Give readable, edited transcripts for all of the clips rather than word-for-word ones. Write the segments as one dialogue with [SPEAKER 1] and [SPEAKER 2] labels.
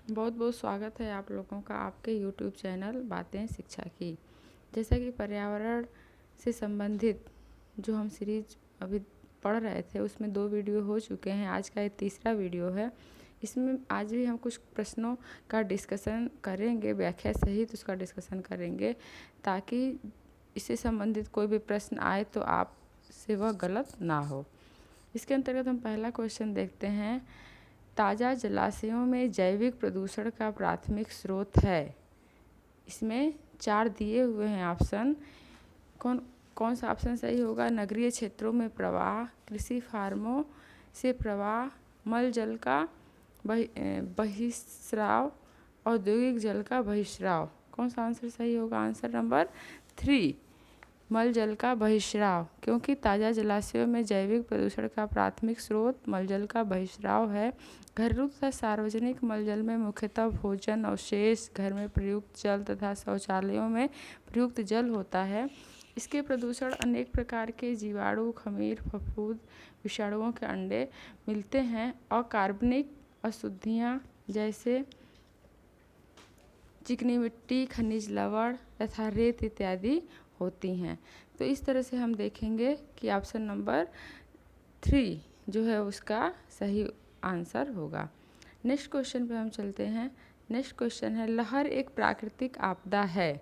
[SPEAKER 1] बहुत बहुत स्वागत है आप लोगों का आपके YouTube चैनल बातें शिक्षा की। जैसा कि पर्यावरण से संबंधित जो हम सीरीज अभी पढ़ रहे थे उसमें 2 वीडियो हो चुके हैं। आज का ये तीसरा वीडियो है। इसमें आज भी हम कुछ प्रश्नों का डिस्कशन करेंगे, व्याख्या सहित उसका डिस्कशन करेंगे, ताकि इससे संबंधित कोई भी प्रश्न आए तो आप से वह गलत ना हो। इसके अंतर्गत हम पहला क्वेश्चन देखते हैं। ताज़ा जलाशयों में जैविक प्रदूषण का प्राथमिक स्रोत है। इसमें 4 दिए हुए हैं ऑप्शन। कौन सा ऑप्शन सही होगा? नगरीय क्षेत्रों में प्रवाह, कृषि फार्मों से प्रवाह, मल जल का बहिस्राव, औद्योगिक जल का बहिस्राव। कौन सा आंसर सही होगा? आंसर नंबर 3, मल जल का बहिस्राव। क्योंकि ताज़ा जलाशयों में जैविक प्रदूषण का प्राथमिक स्रोत मल जल का बहिस्राव है। घरेलू तथा सार्वजनिक मल जल में मुख्यतः भोजन अवशेष, घर में प्रयुक्त जल तथा शौचालयों में प्रयुक्त जल होता है। इसके प्रदूषण अनेक प्रकार के जीवाणु, खमीर, फफूंद, विषाणुओं के अंडे मिलते हैं और कार्बनिक अशुद्धियाँ जैसे चिकनी मिट्टी, खनिज लवण तथा रेत इत्यादि होती हैं। तो इस तरह से हम देखेंगे कि ऑप्शन नंबर 3 जो है उसका सही आंसर होगा। नेक्स्ट क्वेश्चन पे हम चलते हैं। नेक्स्ट क्वेश्चन है, लहर एक प्राकृतिक आपदा है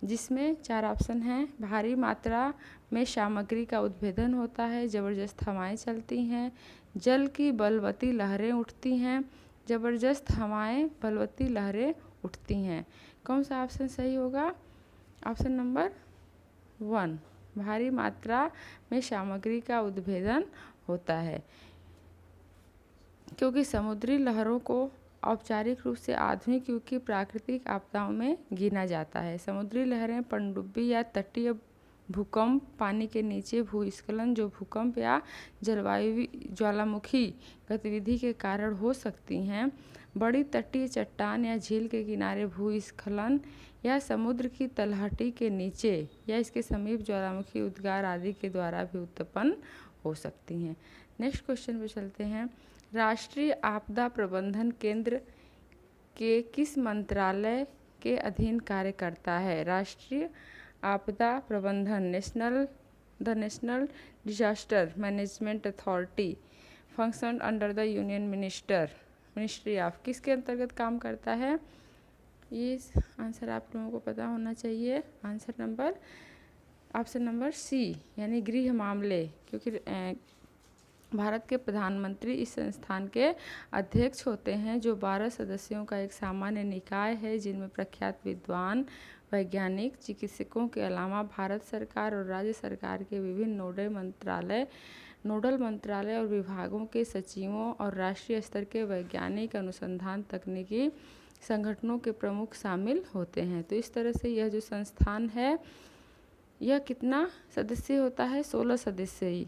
[SPEAKER 1] जिसमें 4 ऑप्शन हैं। भारी मात्रा में सामग्री का उद्भेदन होता है, ज़बरदस्त हवाएं चलती हैं, जल की बलवती लहरें उठती हैं, ज़बरदस्त हवाएं बलवती लहरें उठती हैं। कौन सा ऑप्शन सही होगा? ऑप्शन नंबर 1, भारी मात्रा में सामग्री का उद्भेदन होता है। क्योंकि समुद्री लहरों को औपचारिक रूप से आधुनिक युग की प्राकृतिक आपदाओं में गिना जाता है। समुद्री लहरें पनडुब्बी या तटीय भूकंप, पानी के नीचे भूस्खलन जो भूकंप या जलवायु ज्वालामुखी गतिविधि के कारण हो सकती हैं, बड़ी तटीय चट्टान या झील के किनारे भूस्खलन या समुद्र की तलहटी के नीचे या इसके समीप ज्वालामुखी उद्गार आदि के द्वारा भी उत्पन्न हो सकती हैं। नेक्स्ट क्वेश्चन पे चलते हैं। राष्ट्रीय आपदा प्रबंधन केंद्र के किस मंत्रालय के अधीन कार्य करता है? राष्ट्रीय आपदा प्रबंधन national disaster management authority function under the union ministry of, किसके अंतर्गत काम करता है? ये आंसर आप लोगों को पता होना चाहिए। Answer number option number C यानी गृह मामले। क्योंकि भारत के प्रधानमंत्री इस संस्थान के अध्यक्ष होते हैं, जो 12 सदस्यों का एक सामान्य निकाय है, जिनमें प्रख्यात विद्वान, वैज्ञानिक, चिकित्सकों के अलावा भारत सरकार और राज्य सरकार के विभिन्न नोडल मंत्रालय और विभागों के सचिवों और राष्ट्रीय स्तर के वैज्ञानिक, अनुसंधान, तकनीकी संगठनों के प्रमुख शामिल होते हैं। तो इस तरह से यह जो संस्थान है यह कितना सदस्य होता है? 16 सदस्यीय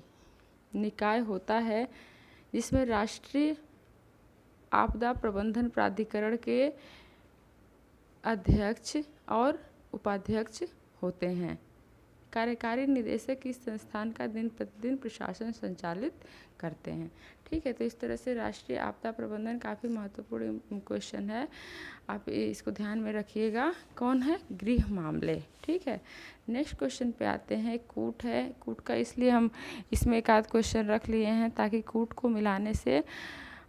[SPEAKER 1] निकाय होता है, जिसमें राष्ट्रीय आपदा प्रबंधन प्राधिकरण के अध्यक्ष और उपाध्यक्ष होते हैं। कार्यकारी निदेशक इस संस्थान का दिन प्रतिदिन प्रशासन संचालित करते हैं। ठीक है, तो इस तरह से राष्ट्रीय आपदा प्रबंधन काफ़ी महत्वपूर्ण क्वेश्चन है, आप इसको ध्यान में रखिएगा। कौन है? गृह मामले। ठीक है, नेक्स्ट क्वेश्चन पे आते हैं। कूट है, कूट का इसलिए हम इसमें एक आध क्वेश्चन रख लिए हैं ताकि कूट को मिलाने से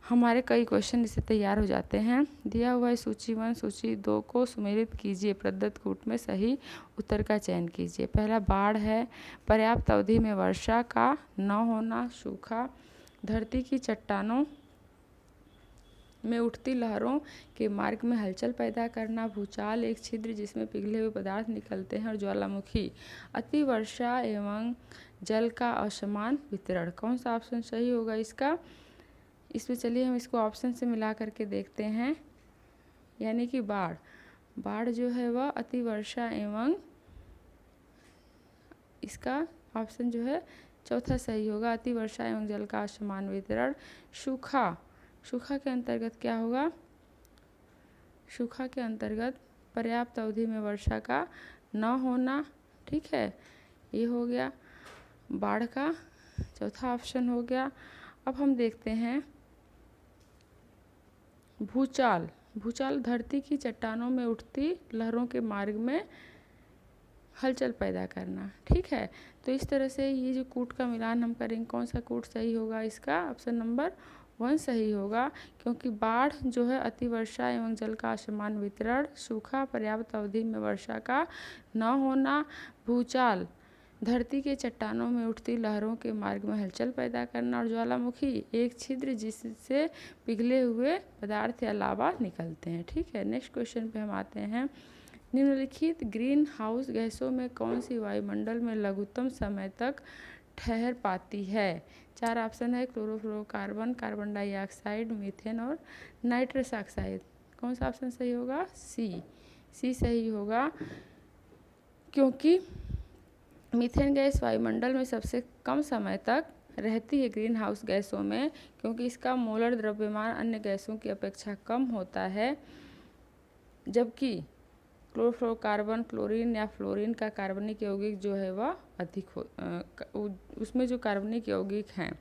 [SPEAKER 1] हमारे कई क्वेश्चन इससे तैयार हो जाते हैं। दिया हुआ है सूची 1 सूची 2 को सुमेलित कीजिए, प्रदत्त कूट में सही उत्तर का चयन कीजिए। पहला बाढ़ है, पर्याप्त अवधि में वर्षा का न होना, सूखा, धरती की चट्टानों में उठती लहरों के मार्ग में हलचल पैदा करना, भूचाल, एक छिद्र जिसमें पिघले हुए पदार्थ निकलते हैं, और ज्वालामुखी, अति वर्षा एवं जल का असमान वितरण। कौन सा ऑप्शन सही होगा इसका? इसमें चलिए हम इसको ऑप्शन से मिला करके देखते हैं। यानी कि बाढ़ जो है वह अति वर्षा एवं, इसका ऑप्शन जो है चौथा सही होगा, अति वर्षा एवं जल का असमान वितरण। सूखा के अंतर्गत क्या होगा? सूखा के अंतर्गत पर्याप्त अवधि में वर्षा का न होना। ठीक है, ये हो गया बाढ़ का चौथा ऑप्शन हो गया। अब हम देखते हैं भूचाल। भूचाल धरती की चट्टानों में उठती लहरों के मार्ग में हलचल पैदा करना। ठीक है, तो इस तरह से ये जो कूट का मिलान हम करेंगे, कौन सा कूट सही होगा इसका? ऑप्शन नंबर 1 सही होगा, क्योंकि बाढ़ जो है अतिवर्षा एवं जल का असमान वितरण, सूखा, पर्याप्त अवधि में वर्षा का न होना, भूचाल धरती के चट्टानों में उठती लहरों के मार्ग में हलचल पैदा करना, और ज्वालामुखी एक छिद्र जिससे पिघले हुए पदार्थ या लावा निकलते हैं। ठीक है, नेक्स्ट क्वेश्चन पे हम आते हैं। निम्नलिखित ग्रीन हाउस गैसों में कौन सी वायुमंडल में लघुत्तम समय तक ठहर पाती है? 4 ऑप्शन है, क्लोरोफ्लोरोकार्बन, कार्बन डाइऑक्साइड, मीथेन और नाइट्रस ऑक्साइड। कौन सा ऑप्शन सही होगा? सी सही होगा, क्योंकि मीथेन गैस वायुमंडल में सबसे कम समय तक रहती है ग्रीन हाउस गैसों में, क्योंकि इसका मोलर द्रव्यमान अन्य गैसों की अपेक्षा कम होता है, जबकि क्लोरोफ्लोरोकार्बन, क्लोरीन या फ्लोरीन का कार्बनिक यौगिक जो है वह अधिक हो उसमें जो कार्बनिक यौगिक हैं।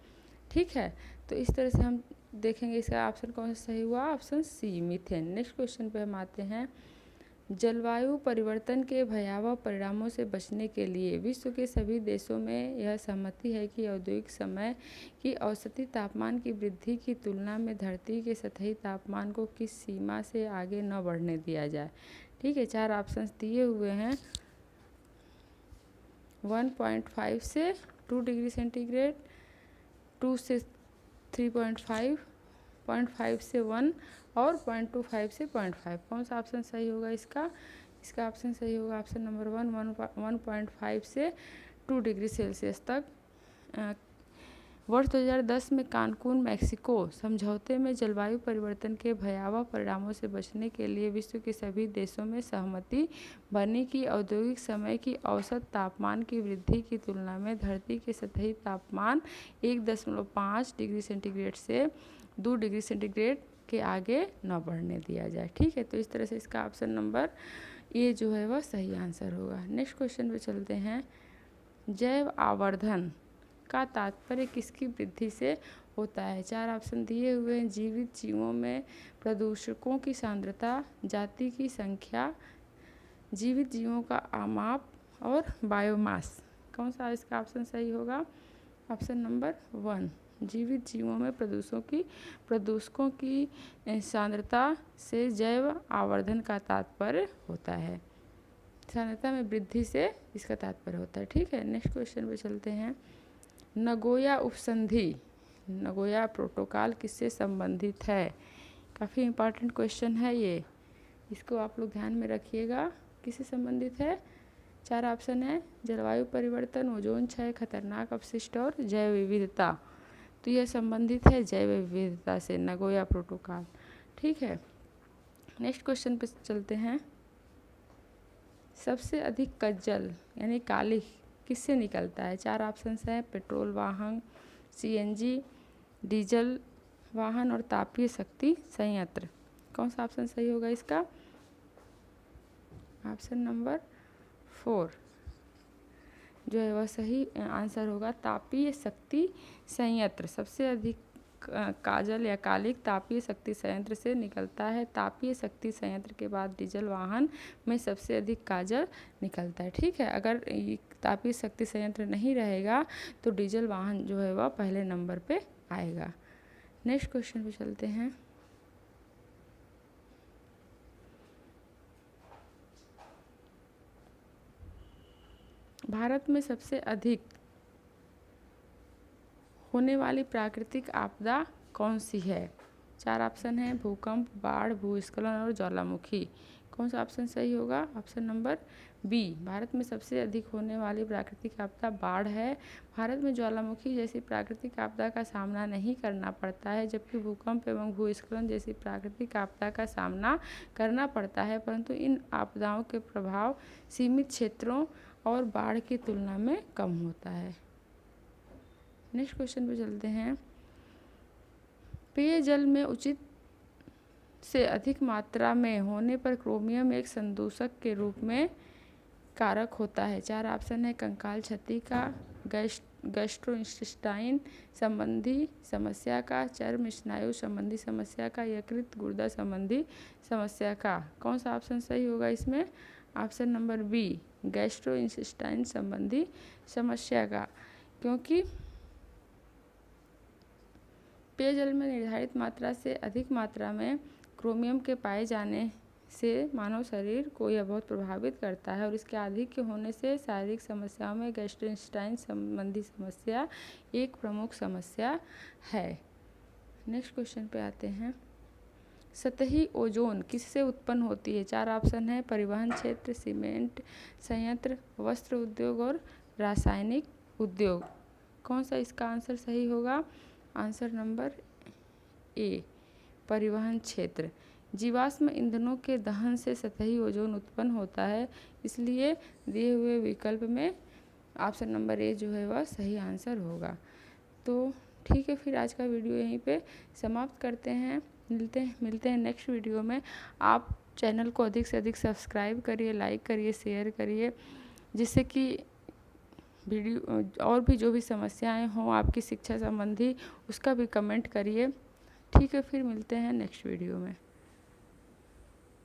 [SPEAKER 1] ठीक है, तो इस तरह से हम देखेंगे इसका ऑप्शन कौन सा सही हुआ? Option C, methane. Next question पे हम आते हैं। जलवायु परिवर्तन के भयावह परिणामों से बचने के लिए विश्व के सभी देशों में यह सहमति है कि औद्योगिक समय की औसती तापमान की वृद्धि की तुलना में धरती के सतही तापमान को किस सीमा से आगे न बढ़ने दिया जाए। ठीक है, 4 ऑप्शंस दिए हुए हैं। 1.5 से 2 डिग्री सेंटीग्रेड, 2 से 3.5, 0.5 से 1 और 0.25 से 0.5। कौन सा ऑप्शन सही होगा इसका? इसका ऑप्शन सही होगा ऑप्शन नंबर 1, 1.5 से 2 डिग्री सेल्सियस तक। वर्ष 2010 में कानकून मैक्सिको समझौते में जलवायु परिवर्तन के भयावह परिणामों से बचने के लिए विश्व के सभी देशों में सहमति बनी कि औद्योगिक समय की औसत तापमान की वृद्धि की तुलना में धरती के सतही तापमान 1.5 डिग्री सेंटीग्रेड से 2 डिग्री सेंटीग्रेड के आगे न बढ़ने दिया जाए। ठीक है, तो इस तरह से इसका ऑप्शन नंबर ए जो है वह सही आंसर होगा। नेक्स्ट क्वेश्चन पे चलते हैं। जैव आवर्धन का तात्पर्य किसकी वृद्धि से होता है? 4 ऑप्शन दिए हुए हैं। जीवित जीवों में प्रदूषकों की सांद्रता, जाति की संख्या, जीवित जीवों का आमाप और बायोमास। कौन सा इसका ऑप्शन सही होगा? ऑप्शन नंबर 1, जीवित जीवों में प्रदूषकों की सांद्रता से जैव आवर्धन का तात्पर्य होता है। सांद्रता में वृद्धि से इसका तात्पर्य होता है। ठीक है, नेक्स्ट क्वेश्चन पे चलते हैं। नगोया उपसंधि, नगोया प्रोटोकॉल किससे संबंधित है? काफ़ी इम्पॉर्टेंट क्वेश्चन है ये, इसको आप लोग ध्यान में रखिएगा। किससे संबंधित है? 4 ऑप्शन है, जलवायु परिवर्तन, ओजोन क्षय, खतरनाक अपशिष्ट और जैव विविधता। तो यह संबंधित है जैव विविधता से, नगोया प्रोटोकॉल। ठीक है, नेक्स्ट क्वेश्चन पे चलते हैं। सबसे अधिक कज्जल यानी कालिख किससे निकलता है? 4 ऑप्शंस हैं, पेट्रोल वाहन, सीएनजी, डीजल वाहन और तापीय शक्ति संयंत्र। कौन सा ऑप्शन सही होगा इसका? ऑप्शन नंबर 4 जो है वह सही आंसर होगा, तापीय शक्ति संयंत्र। सबसे अधिक काजल या कालिख तापीय शक्ति संयंत्र से निकलता है। तापीय शक्ति संयंत्र के बाद डीजल वाहन में सबसे अधिक काजल निकलता है। ठीक है, अगर तापीय शक्ति संयंत्र नहीं रहेगा तो डीजल वाहन जो है वह पहले नंबर पे आएगा। नेक्स्ट क्वेश्चन पे चलते हैं। भारत में सबसे अधिक होने वाली प्राकृतिक आपदा कौन सी है? 4 ऑप्शन है, भूकंप, बाढ़, भूस्खलन और ज्वालामुखी। कौन सा ऑप्शन सही होगा? ऑप्शन नंबर बी, भारत में सबसे अधिक होने वाली प्राकृतिक आपदा बाढ़ है। भारत में ज्वालामुखी जैसी प्राकृतिक आपदा का सामना नहीं करना पड़ता है, जबकि भूकंप एवं भूस्खलन जैसी प्राकृतिक आपदा का सामना करना पड़ता है, परंतु इन आपदाओं के प्रभाव सीमित क्षेत्रों और बाढ़ की तुलना में कम होता है। नेक्स्ट क्वेश्चन पे चलते हैं। पेयजल में उचित से अधिक मात्रा में होने पर क्रोमियम एक संदूषक के रूप में कारक होता है। 4 ऑप्शन है, कंकाल क्षति का, गैस्ट्रोइंटेस्टाइन संबंधी समस्या का, चर्म स्नायु संबंधी समस्या का, यकृत गुर्दा संबंधी समस्या का। कौन सा ऑप्शन सही होगा इसमें? ऑप्शन नंबर बी, गैस्ट्रोइंटेस्टाइन संबंधी समस्या का, क्योंकि पेयजल में निर्धारित मात्रा से अधिक मात्रा में क्रोमियम के पाए जाने से मानव शरीर को यह बहुत प्रभावित करता है और इसके अधिक होने से शारीरिक समस्याओं में गैस्ट्रोइंटेस्टाइन संबंधी समस्या एक प्रमुख समस्या है। नेक्स्ट क्वेश्चन पे आते हैं। सतही ओजोन किससे उत्पन्न होती है? 4 ऑप्शन है, परिवहन क्षेत्र, सीमेंट संयंत्र, वस्त्र उद्योग और रासायनिक उद्योग। कौन सा इसका आंसर सही होगा? आंसर नंबर ए, परिवहन क्षेत्र। जीवाश्म ईंधनों के दहन से सतही ओजोन उत्पन्न होता है, इसलिए दिए हुए विकल्प में ऑप्शन नंबर ए जो है वह सही आंसर होगा। तो ठीक है, फिर आज का वीडियो यहीं पे समाप्त करते हैं। मिलते हैं नेक्स्ट वीडियो में। आप चैनल को अधिक से अधिक सब्सक्राइब करिए, लाइक करिए, शेयर करिए, जिससे कि वीडियो और भी जो भी समस्याएं हों आपकी शिक्षा संबंधी उसका भी कमेंट करिए। ठीक है, फिर मिलते हैं नेक्स्ट वीडियो में।